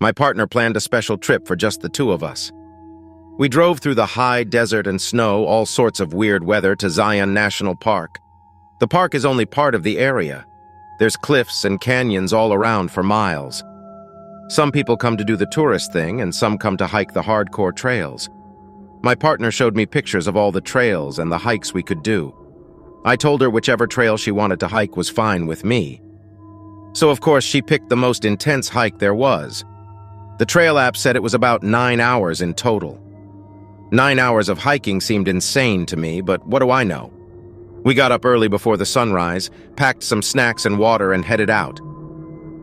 My partner planned a special trip for just the two of us. We drove through the high desert and snow, all sorts of weird weather, to Zion National Park. The park is only part of the area. There's cliffs and canyons all around for miles. Some people come to do the tourist thing, and some come to hike the hardcore trails. My partner showed me pictures of all the trails and the hikes we could do. I told her whichever trail she wanted to hike was fine with me. So of course she picked the most intense hike there was. The trail app said it was about 9 hours in total. 9 hours of hiking seemed insane to me, but what do I know? We got up early before the sunrise, packed some snacks and water, and headed out.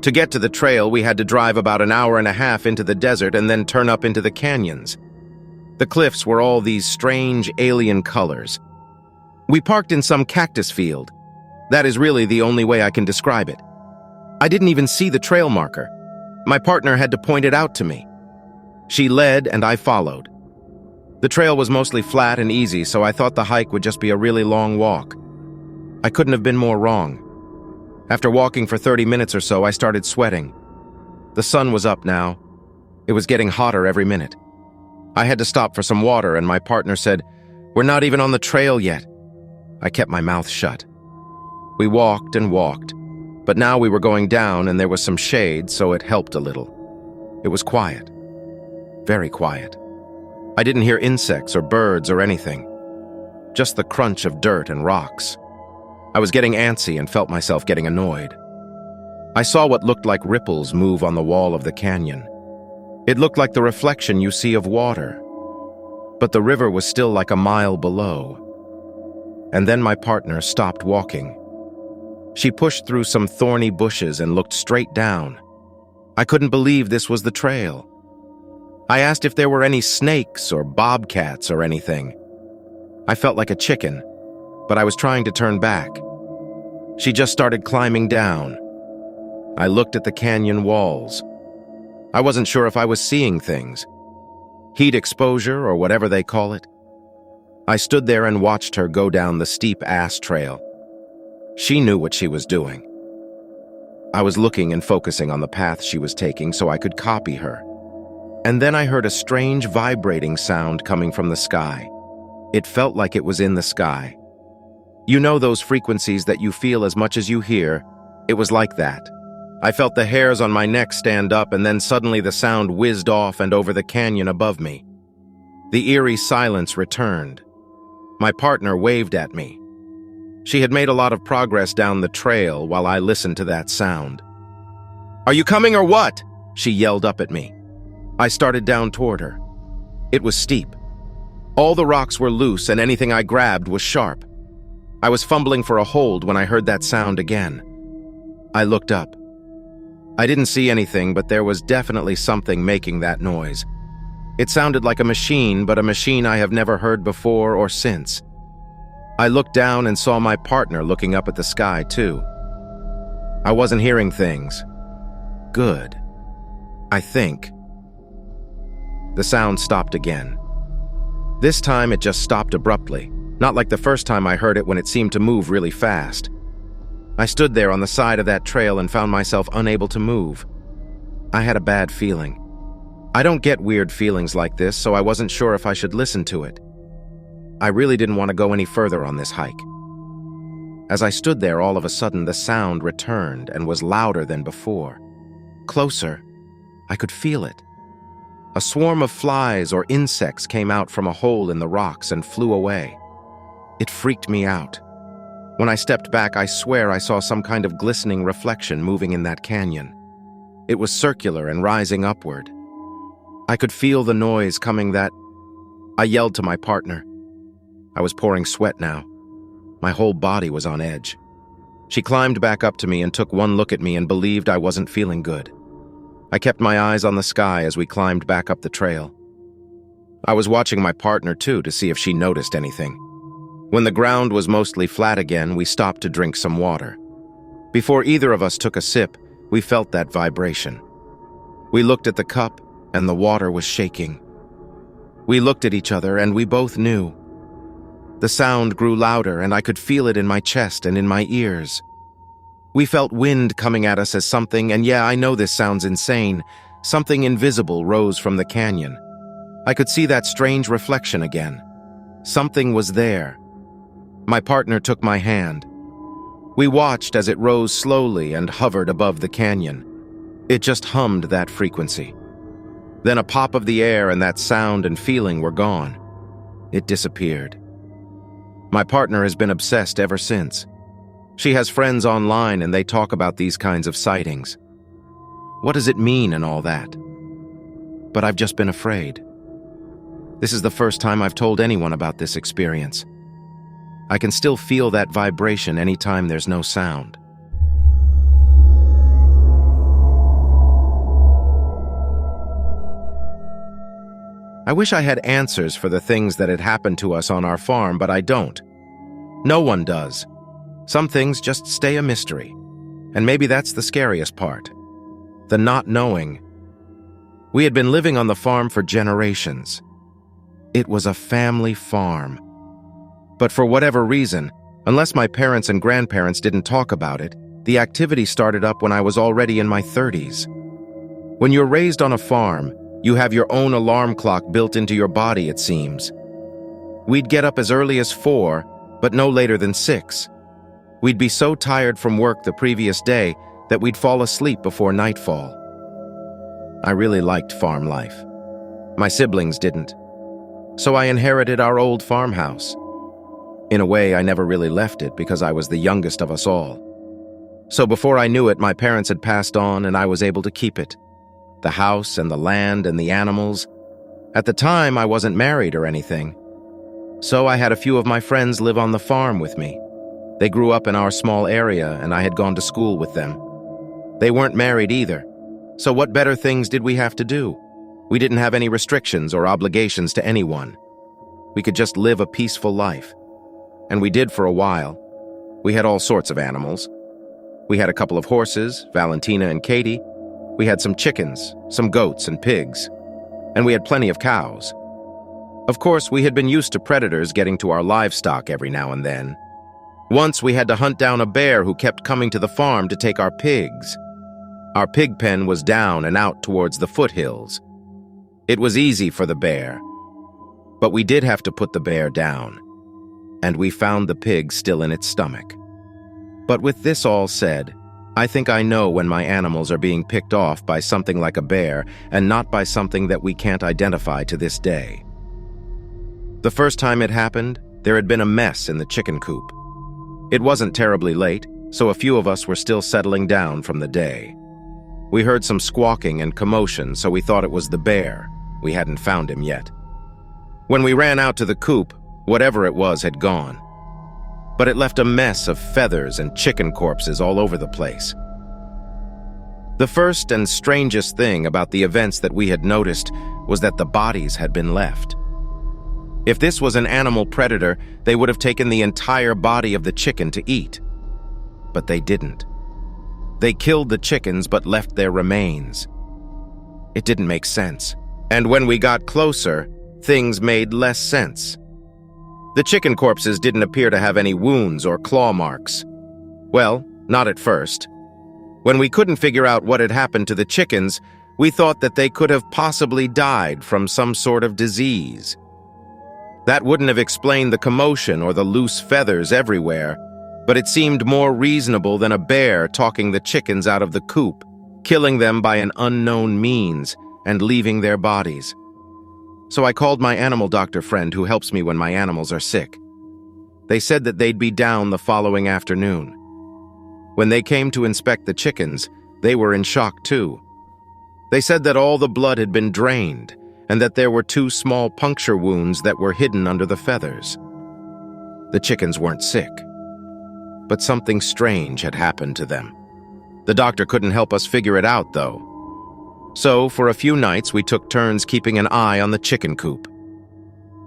To get to the trail, we had to drive about an hour and a half into the desert and then turn up into the canyons. The cliffs were all these strange alien colors. We parked in some cactus field. That is really the only way I can describe it. I didn't even see the trail marker. My partner had to point it out to me. She led and I followed. The trail was mostly flat and easy, so I thought the hike would just be a really long walk. I couldn't have been more wrong. After walking for 30 minutes or so, I started sweating. The sun was up now. It was getting hotter every minute. I had to stop for some water, and my partner said, "We're not even on the trail yet." I kept my mouth shut. We walked and walked, but now we were going down and there was some shade, so it helped a little. It was quiet. Very quiet. I didn't hear insects or birds or anything. Just the crunch of dirt and rocks. I was getting antsy and felt myself getting annoyed. I saw what looked like ripples move on the wall of the canyon. It looked like the reflection you see of water. But the river was still like a mile below. And then my partner stopped walking. She pushed through some thorny bushes and looked straight down. I couldn't believe this was the trail. I asked if there were any snakes or bobcats or anything. I felt like a chicken, but I was trying to turn back. She just started climbing down. I looked at the canyon walls. I wasn't sure if I was seeing things. Heat exposure or whatever they call it. I stood there and watched her go down the steep ass trail. She knew what she was doing. I was looking and focusing on the path she was taking so I could copy her. And then I heard a strange vibrating sound coming from the sky. It felt like it was in the sky. You know those frequencies that you feel as much as you hear? It was like that. I felt the hairs on my neck stand up, and then suddenly the sound whizzed off and over the canyon above me. The eerie silence returned. My partner waved at me. She had made a lot of progress down the trail while I listened to that sound. "Are you coming or what?" she yelled up at me. I started down toward her. It was steep. All the rocks were loose and anything I grabbed was sharp. I was fumbling for a hold when I heard that sound again. I looked up. I didn't see anything, but there was definitely something making that noise. It sounded like a machine, but a machine I have never heard before or since. I looked down and saw my partner looking up at the sky, too. I wasn't hearing things. Good. I think. The sound stopped again. This time it just stopped abruptly, not like the first time I heard it when it seemed to move really fast. I stood there on the side of that trail and found myself unable to move. I had a bad feeling. I don't get weird feelings like this, so I wasn't sure if I should listen to it. I really didn't want to go any further on this hike. As I stood there, all of a sudden the sound returned and was louder than before. Closer. I could feel it. A swarm of flies or insects came out from a hole in the rocks and flew away. It freaked me out. When I stepped back, I swear I saw some kind of glistening reflection moving in that canyon. It was circular and rising upward. I could feel the noise coming that... I yelled to my partner. I was pouring sweat now. My whole body was on edge. She climbed back up to me and took one look at me and believed I wasn't feeling good. I kept my eyes on the sky as we climbed back up the trail. I was watching my partner too to see if she noticed anything. When the ground was mostly flat again, we stopped to drink some water. Before either of us took a sip, we felt that vibration. We looked at the cup, and the water was shaking. We looked at each other, and we both knew. The sound grew louder, and I could feel it in my chest and in my ears. We felt wind coming at us as something, and yeah, I know this sounds insane, something invisible rose from the canyon. I could see that strange reflection again. Something was there. My partner took my hand. We watched as it rose slowly and hovered above the canyon. It just hummed that frequency. Then a pop of the air and that sound and feeling were gone. It disappeared. My partner has been obsessed ever since. She has friends online and they talk about these kinds of sightings. What does it mean and all that? But I've just been afraid. This is the first time I've told anyone about this experience. I can still feel that vibration anytime there's no sound. I wish I had answers for the things that had happened to us on our farm, but I don't. No one does. Some things just stay a mystery. And maybe that's the scariest part. The not knowing. We had been living on the farm for generations. It was a family farm. But for whatever reason, unless my parents and grandparents didn't talk about it, the activity started up when I was already in my 30s. When you're raised on a farm, you have your own alarm clock built into your body, it seems. We'd get up as early as 4, but no later than 6. We'd be so tired from work the previous day that we'd fall asleep before nightfall. I really liked farm life. My siblings didn't. So I inherited our old farmhouse. In a way, I never really left it because I was the youngest of us all. So before I knew it, my parents had passed on and I was able to keep it. The house and the land and the animals. At the time, I wasn't married or anything. So I had a few of my friends live on the farm with me. They grew up in our small area and I had gone to school with them. They weren't married either. So what better things did we have to do? We didn't have any restrictions or obligations to anyone. We could just live a peaceful life. And we did for a while. We had all sorts of animals. We had a couple of horses, Valentina and Katie. We had some chickens, some goats and pigs, and we had plenty of cows. Of course, we had been used to predators getting to our livestock every now and then. Once we had to hunt down a bear who kept coming to the farm to take our pigs. Our pig pen was down and out towards the foothills. It was easy for the bear, but we did have to put the bear down, and we found the pig still in its stomach. But with this all said, I think I know when my animals are being picked off by something like a bear and not by something that we can't identify to this day. The first time it happened, there had been a mess in the chicken coop. It wasn't terribly late, so a few of us were still settling down from the day. We heard some squawking and commotion, so we thought it was the bear. We hadn't found him yet. When we ran out to the coop, whatever it was had gone. But it left a mess of feathers and chicken corpses all over the place. The first and strangest thing about the events that we had noticed was that the bodies had been left. If this was an animal predator, they would have taken the entire body of the chicken to eat. But they didn't. They killed the chickens but left their remains. It didn't make sense. And when we got closer, things made less sense. The chicken corpses didn't appear to have any wounds or claw marks. Well, not at first. When we couldn't figure out what had happened to the chickens, we thought that they could have possibly died from some sort of disease. That wouldn't have explained the commotion or the loose feathers everywhere, but it seemed more reasonable than a bear talking the chickens out of the coop, killing them by an unknown means, and leaving their bodies. So I called my animal doctor friend who helps me when my animals are sick. They said that they'd be down the following afternoon. When they came to inspect the chickens, they were in shock too. They said that all the blood had been drained and that there were 2 small puncture wounds that were hidden under the feathers. The chickens weren't sick, but something strange had happened to them. The doctor couldn't help us figure it out, though. So, for a few nights, we took turns keeping an eye on the chicken coop.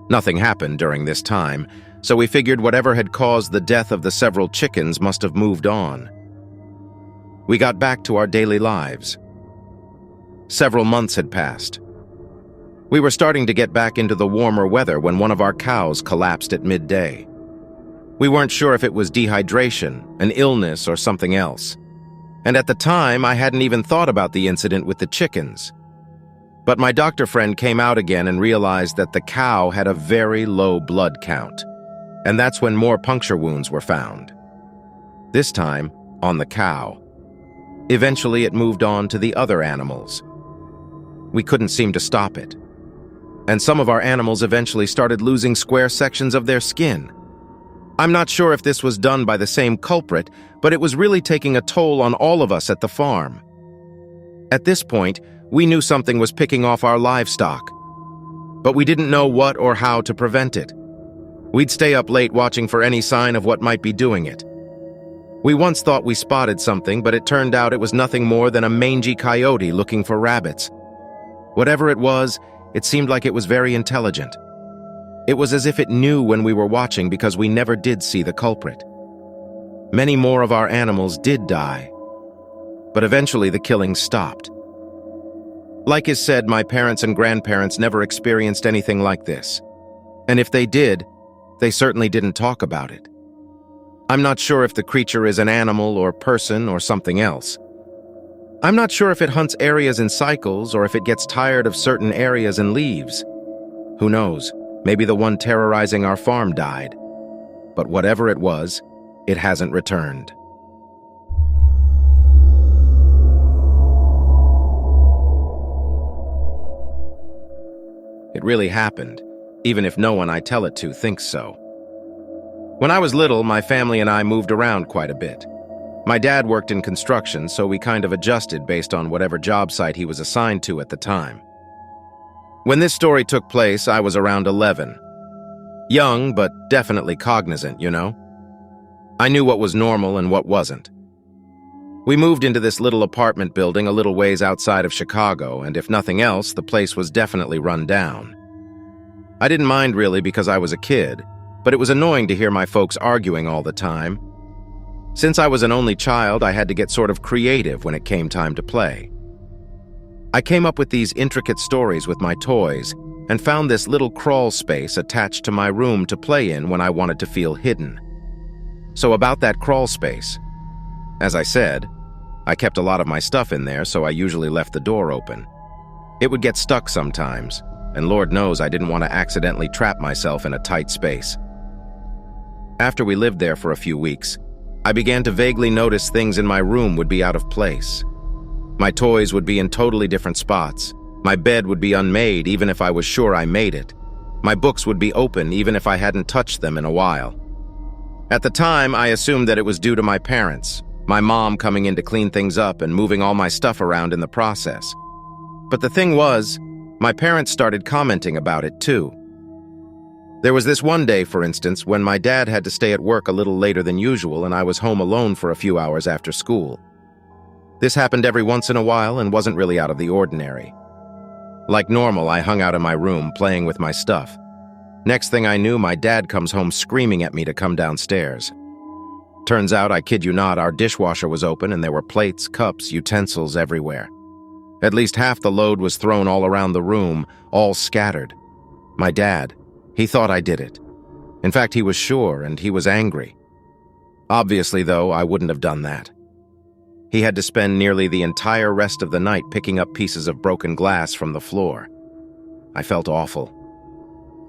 Nothing happened during this time, so we figured whatever had caused the death of the several chickens must have moved on. We got back to our daily lives. Several months had passed. We were starting to get back into the warmer weather when one of our cows collapsed at midday. We weren't sure if it was dehydration, an illness, or something else. And at the time, I hadn't even thought about the incident with the chickens. But my doctor friend came out again and realized that the cow had a very low blood count. And that's when more puncture wounds were found. This time, on the cow. Eventually, it moved on to the other animals. We couldn't seem to stop it. And some of our animals eventually started losing square sections of their skin. I'm not sure if this was done by the same culprit, but it was really taking a toll on all of us at the farm. At this point, we knew something was picking off our livestock, but we didn't know what or how to prevent it. We'd stay up late watching for any sign of what might be doing it. We once thought we spotted something, but it turned out it was nothing more than a mangy coyote looking for rabbits. Whatever it was, it seemed like it was very intelligent. It was as if it knew when we were watching because we never did see the culprit. Many more of our animals did die, but eventually the killing stopped. Like is said, my parents and grandparents never experienced anything like this. And if they did, they certainly didn't talk about it. I'm not sure if the creature is an animal or person or something else. I'm not sure if it hunts areas in cycles or if it gets tired of certain areas and leaves. Who knows? Maybe the one terrorizing our farm died. But whatever it was, it hasn't returned. It really happened, even if no one I tell it to thinks so. When I was little, my family and I moved around quite a bit. My dad worked in construction, so we kind of adjusted based on whatever job site he was assigned to at the time. When this story took place, I was around 11. Young, but definitely cognizant, you know? I knew what was normal and what wasn't. We moved into this little apartment building a little ways outside of Chicago, and if nothing else, the place was definitely run down. I didn't mind really because I was a kid, but it was annoying to hear my folks arguing all the time. Since I was an only child, I had to get sort of creative when it came time to play. I came up with these intricate stories with my toys and found this little crawl space attached to my room to play in when I wanted to feel hidden. So about that crawl space, as I said, I kept a lot of my stuff in there, so I usually left the door open. It would get stuck sometimes, and Lord knows I didn't want to accidentally trap myself in a tight space. After we lived there for a few weeks, I began to vaguely notice things in my room would be out of place. My toys would be in totally different spots. My bed would be unmade even if I was sure I made it. My books would be open even if I hadn't touched them in a while. At the time, I assumed that it was due to my parents, my mom coming in to clean things up and moving all my stuff around in the process. But the thing was, my parents started commenting about it too. There was this one day, for instance, when my dad had to stay at work a little later than usual and I was home alone for a few hours after school. This happened every once in a while and wasn't really out of the ordinary. Like normal, I hung out in my room playing with my stuff. Next thing I knew, my dad comes home screaming at me to come downstairs. Turns out, I kid you not, our dishwasher was open and there were plates, cups, utensils everywhere. At least half the load was thrown all around the room, all scattered. My dad, he thought I did it. In fact, he was sure, and he was angry. Obviously, though, I wouldn't have done that. He had to spend nearly the entire rest of the night picking up pieces of broken glass from the floor. I felt awful.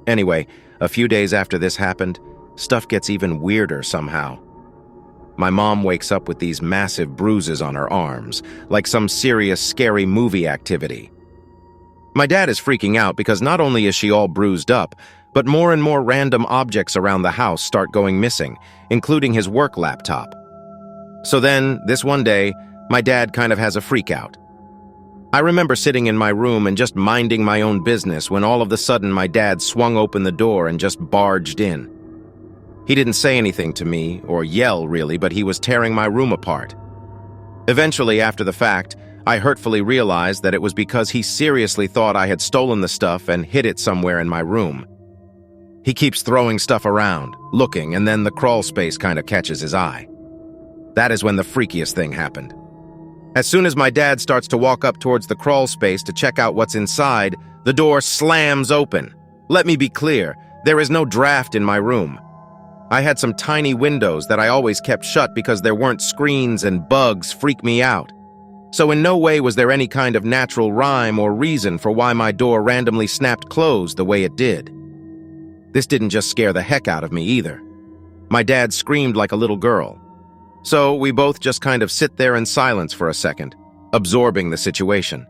Anyway, a few days after this happened, stuff gets even weirder somehow. My mom wakes up with these massive bruises on her arms, like some serious, scary movie activity. My dad is freaking out because not only is she all bruised up, but more and more random objects around the house start going missing, including his work laptop. So then, this one day, my dad kind of has a freak out. I remember sitting in my room and just minding my own business when all of a sudden my dad swung open the door and just barged in. He didn't say anything to me, or yell really, but he was tearing my room apart. Eventually, after the fact, I hurtfully realized that it was because he seriously thought I had stolen the stuff and hid it somewhere in my room. He keeps throwing stuff around, looking, and then the crawl space kind of catches his eye. That is when the freakiest thing happened. As soon as my dad starts to walk up towards the crawl space to check out what's inside, the door slams open. Let me be clear, there is no draft in my room. I had some tiny windows that I always kept shut because there weren't screens and bugs freak me out. So in no way was there any kind of natural rhyme or reason for why my door randomly snapped closed the way it did. This didn't just scare the heck out of me either. My dad screamed like a little girl. So we both just kind of sit there in silence for a second, absorbing the situation.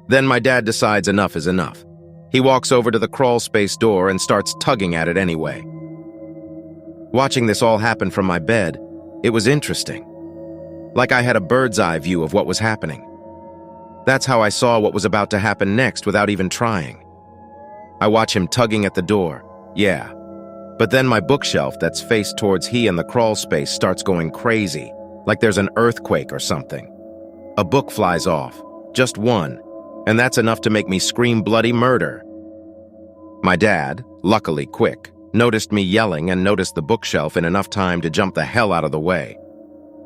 Then my dad decides enough is enough. He walks over to the crawl space door and starts tugging at it anyway. Watching this all happen from my bed, it was interesting. Like I had a bird's eye view of what was happening. That's how I saw what was about to happen next without even trying. I watch him tugging at the door, yeah. But then my bookshelf that's faced towards he and the crawl space starts going crazy, like there's an earthquake or something. A book flies off, just one, and that's enough to make me scream bloody murder. My dad, luckily quick, noticed me yelling and noticed the bookshelf in enough time to jump the hell out of the way.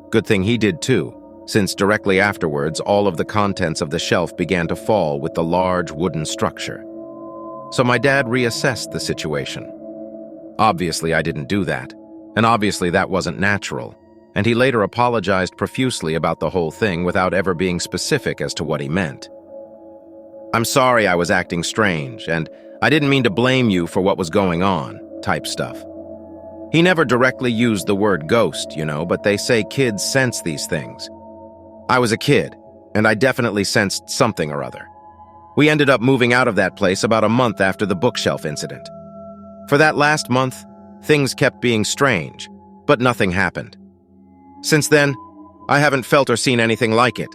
Good thing he did too, since directly afterwards all of the contents of the shelf began to fall with the large wooden structure. So my dad reassessed the situation. Obviously I didn't do that, and obviously that wasn't natural, and he later apologized profusely about the whole thing without ever being specific as to what he meant. "I'm sorry I was acting strange, and I didn't mean to blame you for what was going on," type stuff. He never directly used the word ghost, but they say kids sense these things. I was a kid, and I definitely sensed something or other. We ended up moving out of that place about a month after the bookshelf incident. For that last month, things kept being strange, but nothing happened. Since then, I haven't felt or seen anything like it.